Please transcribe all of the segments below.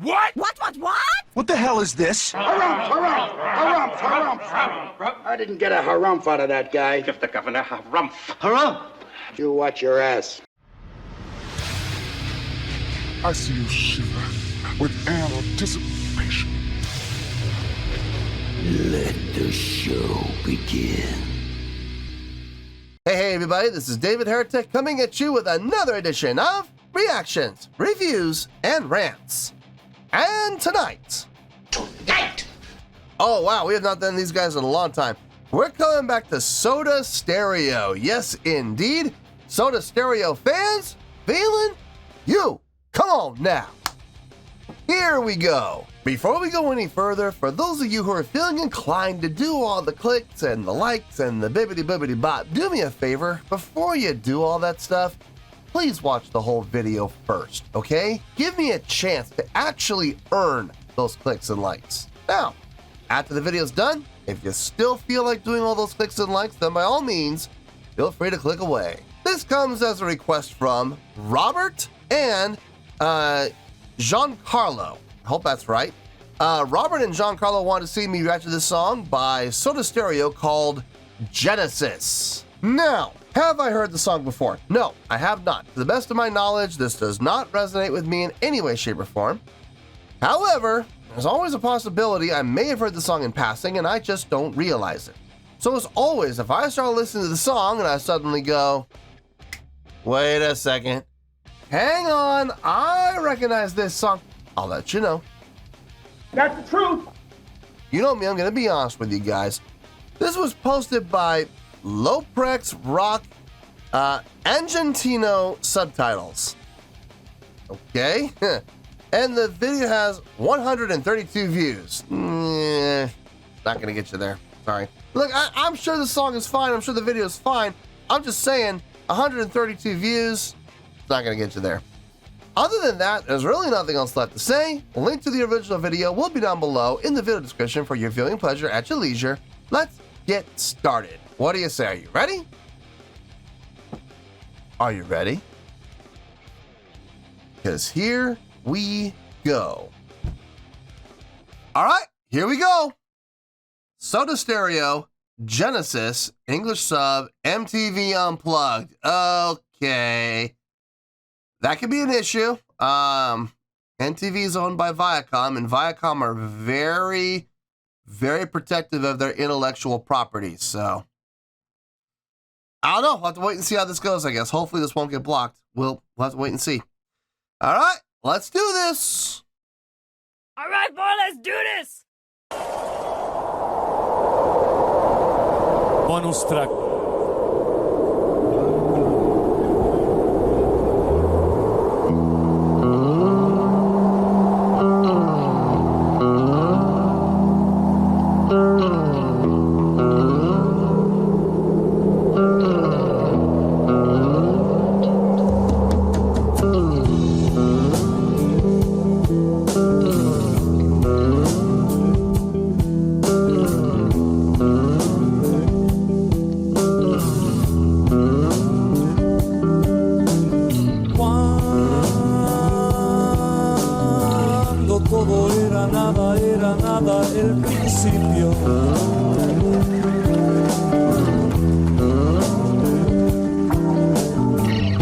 What? What? What the hell is this? Harumph. I didn't get a harumph out of that guy. Give the governor harumph. Harumph! You watch your ass. I see you shiver with anticipation. Let the show begin. Hey everybody, this is David Heretic coming at you with another edition of Reactions, Reviews, and Rants. And tonight... Oh wow, we have not done these guys in a long time. We're coming back to Soda Stereo. Yes, indeed. Soda Stereo fans, feeling you. Come on now. Here we go. Before we go any further, for those of you who are feeling inclined to do all the clicks and the likes and the bibbity bop, do me a favor. Before you do all that stuff, please watch the whole video first, okay? Give me a chance to actually earn those clicks and likes. Now, after the video's done, if you still feel like doing all those clicks and likes, then by all means, feel free to click away. This comes as a request from Robert and Giancarlo. I hope that's right. Robert and Giancarlo want to see me react to this song by Soda Stereo called Genesis. Now, have I heard the song before? No, I have not. To the best of my knowledge, this does not resonate with me in any way, shape, or form. However, there's always a possibility I may have heard the song in passing and I just don't realize it. So as always, if I start listening to the song and I suddenly go, wait a second, hang on, I recognize this song, I'll let you know. That's the truth. You know me, I'm gonna be honest with you guys. This was posted by Loprex Rock Argentino subtitles. Okay, and the video has 132 views. Not gonna get you there. Sorry. Look, I'm sure the song is fine. I'm sure the video is fine. I'm just saying, 132 views. It's not gonna get you there. Other than that, there's really nothing else left to say. A link to the original video will be down below in the video description for your viewing pleasure at your leisure. Let's get started. What do you say? Are you ready? Are you ready? Because here we go. All right, here we go. Soda Stereo, Genesis, English sub, MTV Unplugged. Okay. That could be an issue. MTV is owned by Viacom, and Viacom are very, very protective of their intellectual property, so... I don't know. We'll have to wait and see how this goes, I guess. Hopefully this won't get blocked. We'll have to wait and see. All right, let's do this. All right, boy, let's do this. Bonus track. Era nada el principio.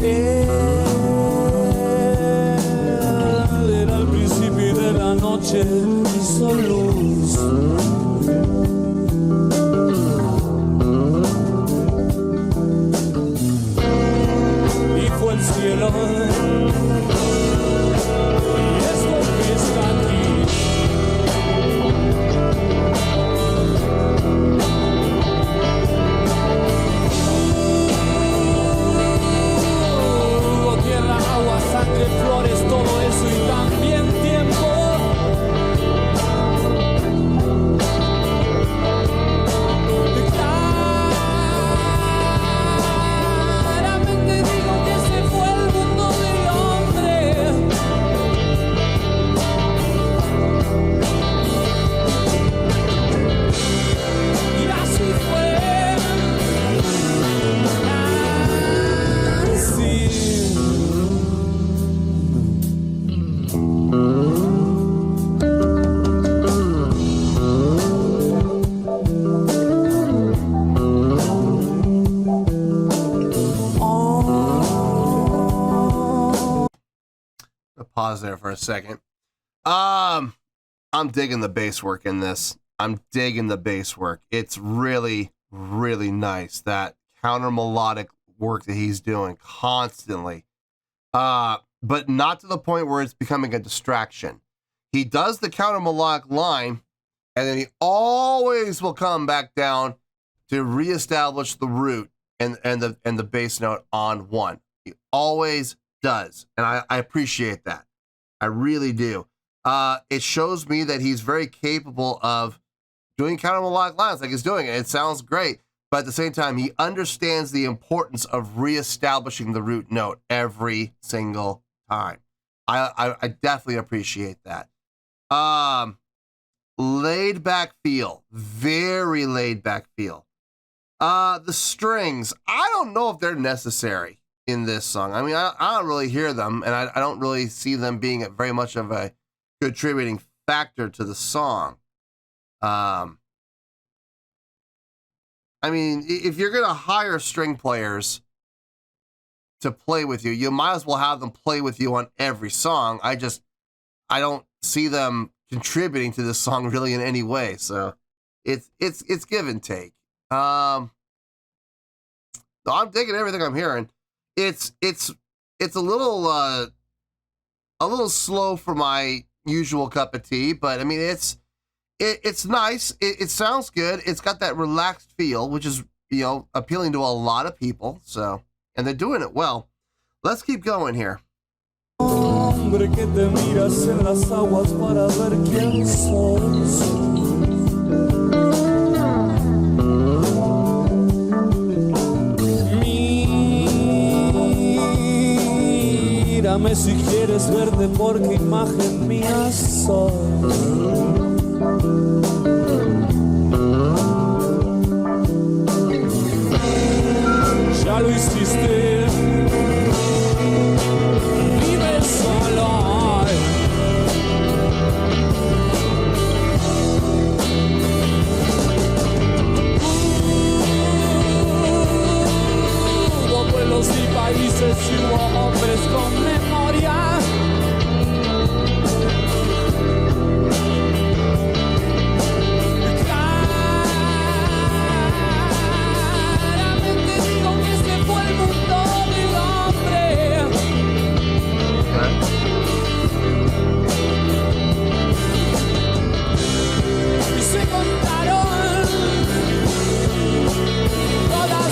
Era el principio de la noche, hizo luz. Y fue el cielo. Y esto que está aquí. Flores, todo eso y también tiempo. pause there for a second. I'm digging the bass work in this. I'm digging the bass work. It's really, really nice, that counter melodic work that he's doing constantly. But not to the point where it's becoming a distraction. He does the counter melodic line, and then he always will come back down to reestablish the root and the bass note on one. He always does, and I appreciate that. I really do. It shows me that he's very capable of doing counter melodic lines like he's doing it. It sounds great, but at the same time, he understands the importance of reestablishing the root note every single time. I definitely appreciate that. Laid back feel, very laid back feel. The strings, I don't know if they're necessary in this song. I mean, I don't really hear them, and I don't really see them being very much of a contributing factor to the song. I mean, if you're going to hire string players to play with you, you might as well have them play with you on every song. I don't see them contributing to this song really in any way. So it's give and take. I'm digging everything I'm hearing. It's a little slow for my usual cup of tea, but I mean, it's nice. It sounds good. It's got that relaxed feel, which is, you know, appealing to a lot of people. So, and they're doing it well. Let's keep going here. Hombre que te miras en las aguas para ver quién sos. Mírame si quieres verte porque imagen mía sos. Ya lo hiciste. Vive solo. Hubo pueblos y países y hubo hombres con memoria.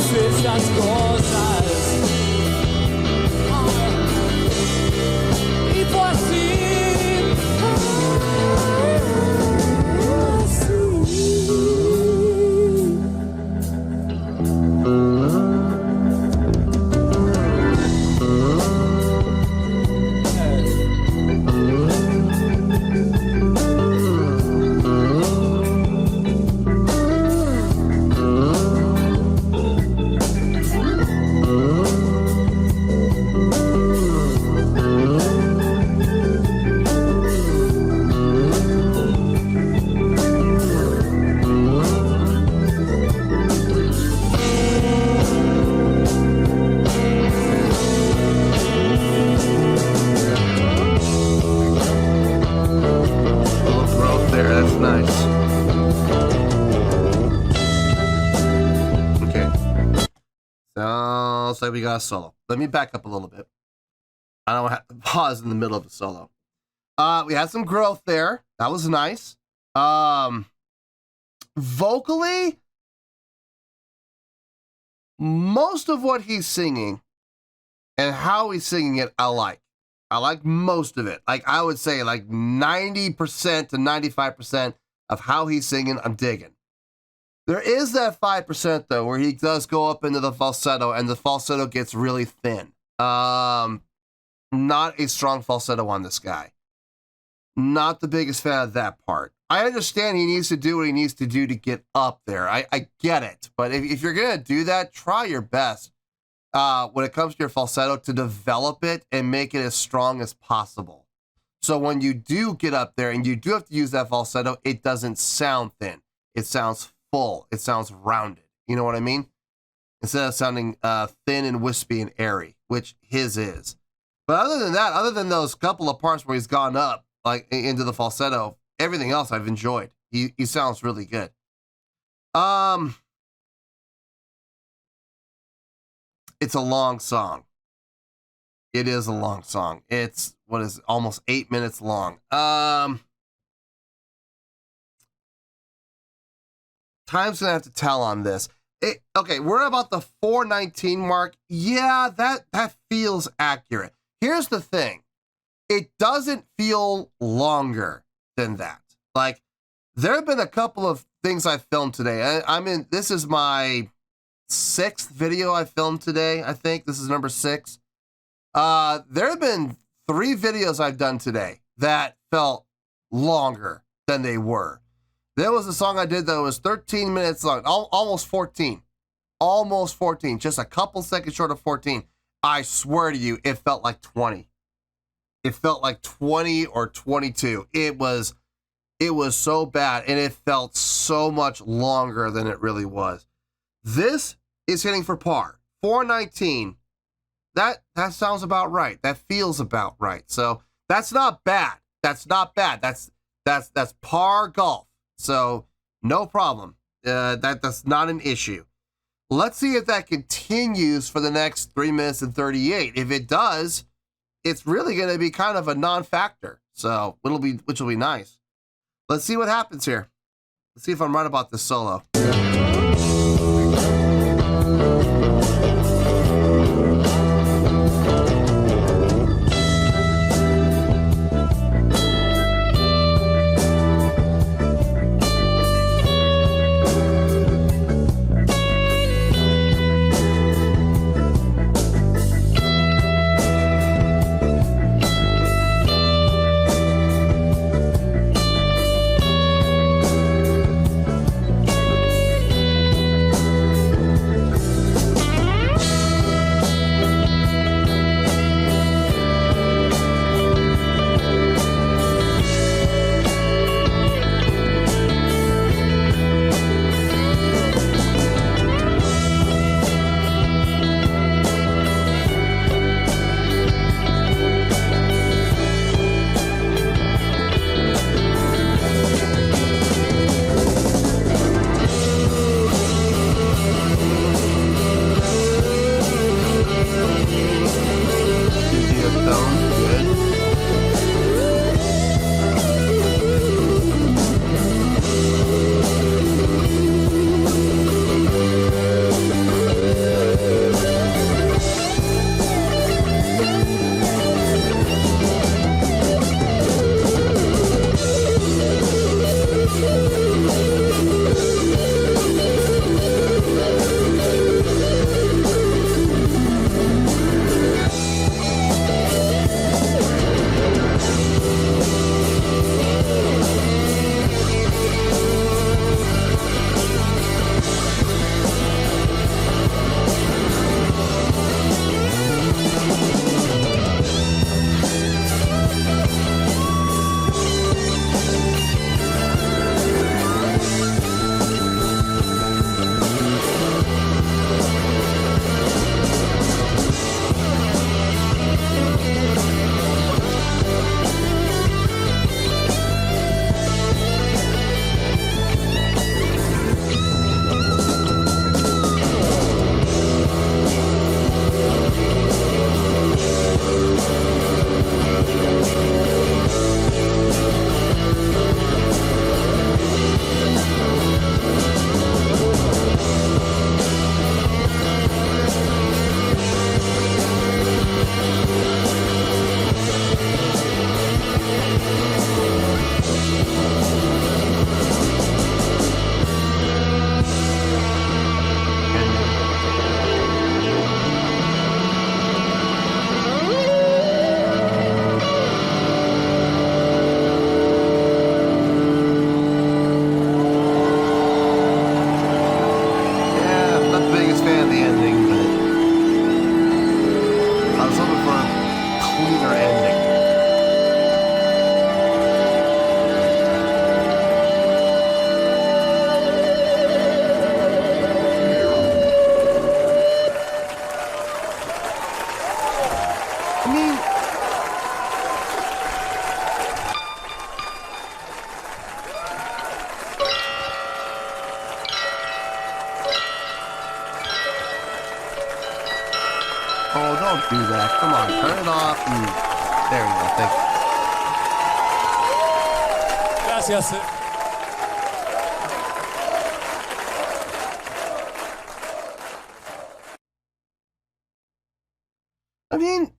Esas cosas y fue así, Like we got a solo. Let me back up a little bit. I don't have to pause in the middle of the solo. We had some growth there. That was nice. Vocally, most of what he's singing and how he's singing it, I like. I like most of it. Like, I would say like 90% to 95% of how he's singing, I'm digging. There is that 5% though, where he does go up into the falsetto and the falsetto gets really thin. Not a strong falsetto on this guy. Not the biggest fan of that part. I understand he needs to do what he needs to do to get up there. I get it. But if you're going to do that, try your best when it comes to your falsetto to develop it and make it as strong as possible. So when you do get up there and you do have to use that falsetto, it doesn't sound thin. It sounds full. It sounds rounded. You know what I mean? Instead of sounding thin and wispy and airy, which his is. But other than that, other than those couple of parts where he's gone up, like into the falsetto, everything else I've enjoyed. He sounds really good. It's a long song. It is a long song. It's, what is it, almost 8 minutes long. Time's gonna have to tell on this. Okay, we're about the 4:19 mark. Yeah, that feels accurate. Here's the thing. It doesn't feel longer than that. Like, there have been a couple of things I filmed today. This is my 6th video I filmed today, I think. This is number 6. There have been 3 videos I've done today that felt longer than they were. There was a song I did that was 13 minutes long, almost 14. Almost 14, just a couple seconds short of 14. I swear to you, it felt like 20. It felt like 20 or 22. It was so bad, and it felt so much longer than it really was. This is hitting for par. 4:19. That sounds about right. That feels about right. So that's not bad. That's not bad. That's par golf. So no problem. That's not an issue. Let's see if that continues for the next 3 minutes and 38. If it does, it's really going to be kind of a non-factor. So which will be nice. Let's see what happens here. Let's see if I'm right about this solo. do that. Come on, turn it off. There you go. Thank you. Gracias. I mean,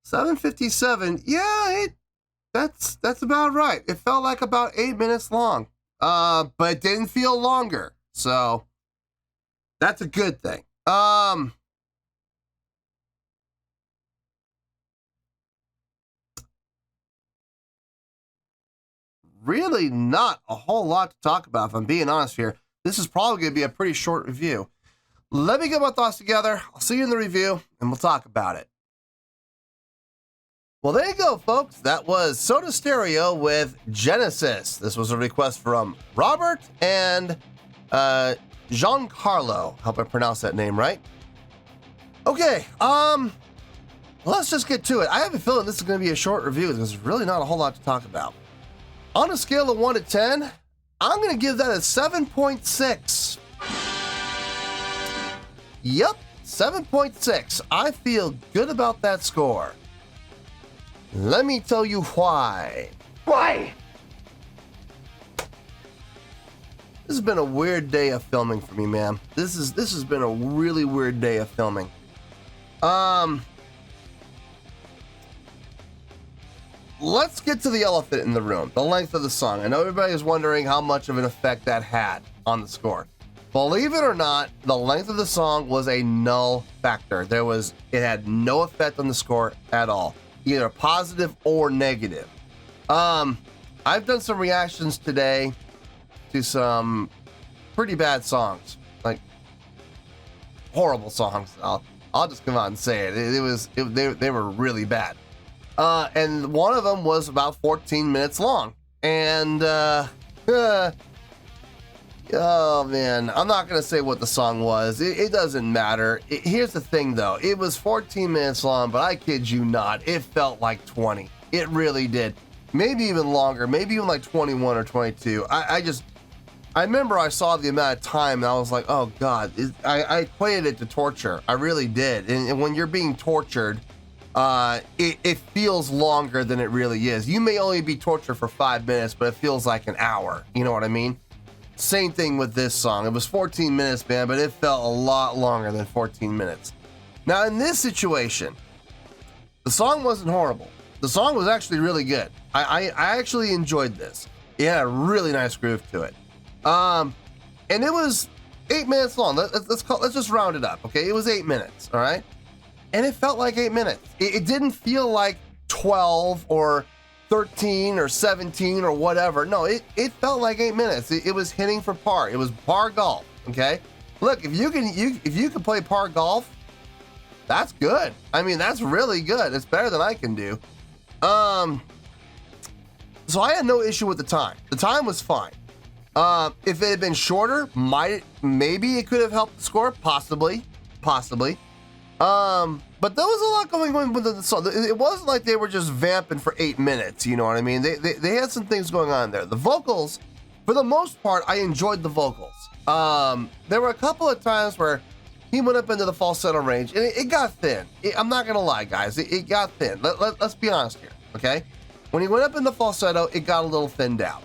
7:57. Yeah, that's about right. It felt like about 8 minutes long, but it didn't feel longer. So that's a good thing. Really not a whole lot to talk about, if I'm being honest here. This is probably going to be a pretty short review. Let me get my thoughts together. I'll see you in the review, and we'll talk about it. Well, there you go, folks. That was Soda Stereo with Genesis. This was a request from Robert and Giancarlo. Hope I pronounced that name right. Okay, let's just get to it. I have a feeling this is going to be a short review. There's really not a whole lot to talk about. On a scale of 1 to 10, I'm going to give that a 7.6. Yep, 7.6. I feel good about that score. Let me tell you why. Why? This has been a weird day of filming for me, man. This has been a really weird day of filming. Let's get to the elephant in the room, the length of the song. I know everybody is wondering how much of an effect that had on the score. Believe it or not, the length of the song was a null factor. It had no effect on the score at all, either positive or negative. I've done some reactions today to some pretty bad songs, like horrible songs. I'll just come out and say it. They were really bad. And one of them was about 14 minutes long. And oh man, I'm not gonna say what the song was. It doesn't matter. Here's the thing though, it was 14 minutes long, but I kid you not, it felt like 20. It really did. Maybe even longer, maybe even like 21 or 22. I remember I saw the amount of time and I was like, oh God, I equated it to torture. I really did. And when you're being tortured, it feels longer than it really is. You may only be tortured for 5 minutes, but it feels like an hour. You know what I mean? Same thing with this song. It was 14 minutes, man, but it felt a lot longer than 14 minutes. Now, in this situation, the song wasn't horrible. The song was actually really good. I actually enjoyed this. It had a really nice groove to it. And it was 8 minutes long. Let's just round it up, okay? It was 8 minutes, all right? And it felt like 8 minutes. It didn't feel like 12 or 13 or 17 or whatever. No, it felt like 8 minutes. It was hitting for par. It was par golf, okay? Look, if you can play par golf, that's good. I mean, that's really good. It's better than I can do. So I had no issue with the time. The time was fine. If it had been shorter, maybe it could have helped the score, possibly. But there was a lot going on with the song. It wasn't like they were just vamping for 8 minutes, you know what I mean? They had some things going on there. The vocals, for the most part, I enjoyed the vocals. There were a couple of times where he went up into the falsetto range, and it got thin. I'm not gonna lie, guys. It got thin. Let's be honest here, okay? When he went up in the falsetto, it got a little thinned out.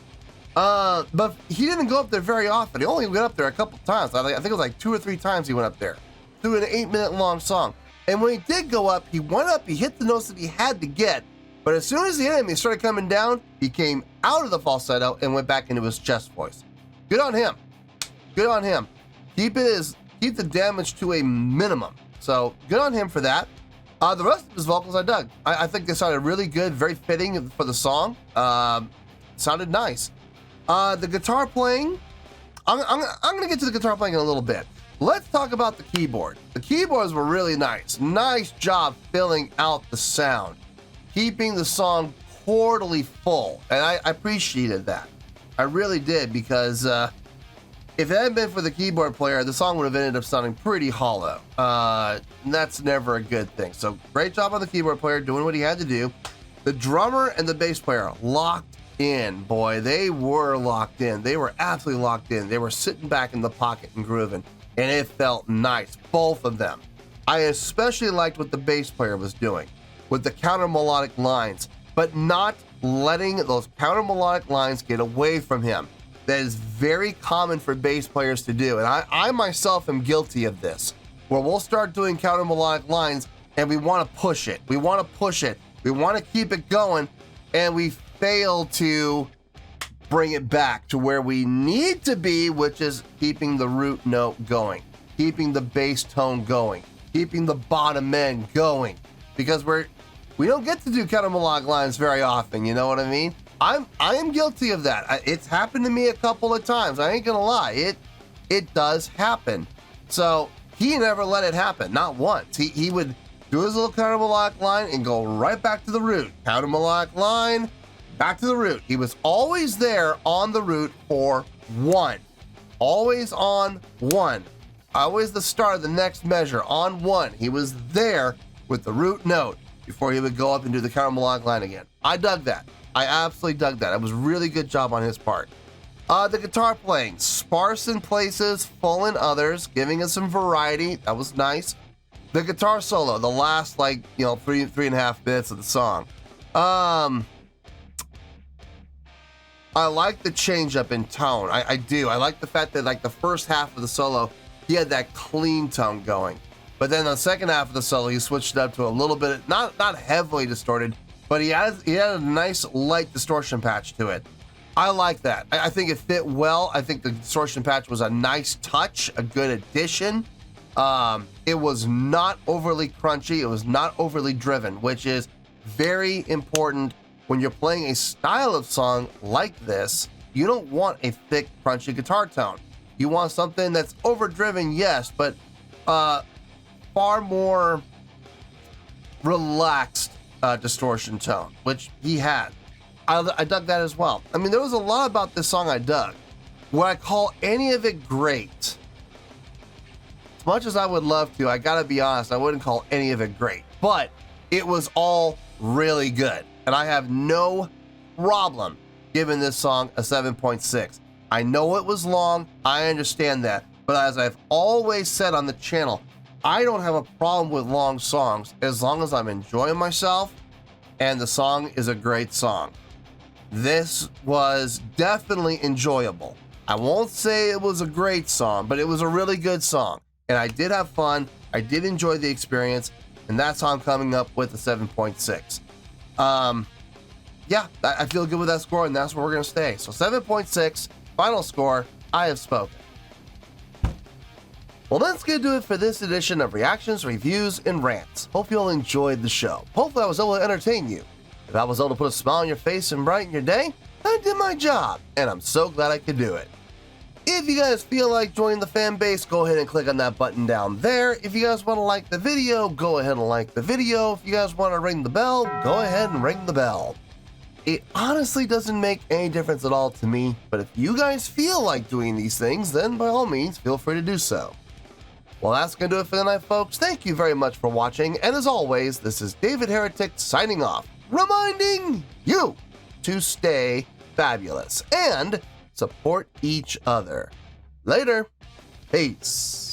But he didn't go up there very often. He only went up there a couple times. I think it was like 2 or 3 times he went up there through an 8-minute long song. And when he did go up, he went up, he hit the notes that he had to get. But as soon as he hit him, he started coming down. He came out of the falsetto and went back into his chest voice. Good on him. Good on him. Keep the damage to a minimum. So good on him for that. The rest of his vocals I dug. I think they sounded really good, very fitting for the song. Sounded nice. The guitar playing, I'm gonna get to the guitar playing in a little bit. Let's talk about the keyboard. The keyboards were really nice. Nice job filling out the sound, keeping the song totally full, and I appreciated that. I really did, because if it hadn't been for the keyboard player, the song would have ended up sounding pretty hollow. That's never a good thing. So great job on the keyboard player doing what he had to do. The drummer and the bass player locked in, boy. They were locked in. They were absolutely locked in. They were sitting back in the pocket and grooving. and it felt nice, both of them. I especially liked what the bass player was doing with the counter melodic lines, but not letting those counter melodic lines get away from him. That is very common for bass players to do, and I myself am guilty of this, where we'll start doing counter melodic lines and we want to push it. We want to push it. We want to keep it going, and we fail to bring it back to where we need to be, which is keeping the root note going, keeping the bass tone going, keeping the bottom end going, because we don't get to do counter melodic lines very often, you know what I mean? I am guilty of that. It's happened to me a couple of times. I ain't gonna lie. It does happen. So he never let it happen, not once. He would do his little counter melodic line and go right back to the root. Counter melodic line, back to the root. He was always there on the root for one. Always on one. Always the start of the next measure on one. He was there with the root note before he would go up and do the counter melodic line again. I dug that. I absolutely dug that. It was a really good job on his part. The guitar playing, sparse in places, full in others, giving us some variety. That was nice. The guitar solo, the last three and a half minutes of the song. I like the change up in tone. I do. I like the fact that the first half of the solo, he had that clean tone going. But then the second half of the solo, he switched it up to a little bit, not heavily distorted, but he had a nice light distortion patch to it. I like that. I think it fit well. I think the distortion patch was a nice touch, a good addition. It was not overly crunchy. It was not overly driven, which is very important when you're playing a style of song like this. You don't want a thick, crunchy guitar tone. You want something that's overdriven, yes, but far more relaxed distortion tone, which he had. I dug that as well. I mean, there was a lot about this song I dug. Would I call any of it great? As much as I would love to, I gotta be honest, I wouldn't call any of it great. But it was all really good. And I have no problem giving this song a 7.6. I know it was long, I understand that. But as I've always said on the channel, I don't have a problem with long songs as long as I'm enjoying myself and the song is a great song. This was definitely enjoyable. I won't say it was a great song, but it was a really good song. And I did have fun. I did enjoy the experience. And that's how I'm coming up with a 7.6. Yeah, I feel good with that score, and that's where we're going to stay. So 7.6, final score, I have spoken. Well, that's going to do it for this edition of Reactions, Reviews, and Rants. Hope you all enjoyed the show. Hopefully I was able to entertain you. If I was able to put a smile on your face and brighten your day, I did my job, and I'm so glad I could do it. If you guys feel like joining the fan base, go ahead and click on that button down there. If you guys want to like the video, go ahead and like the video. If you guys want to ring the bell, go ahead and ring the bell. It honestly doesn't make any difference at all to me, but if you guys feel like doing these things, then by all means, feel free to do so. Well, that's going to do it for tonight, folks. Thank you very much for watching, and as always, this is David Heretic signing off, reminding you to stay fabulous and support each other. Later. Peace.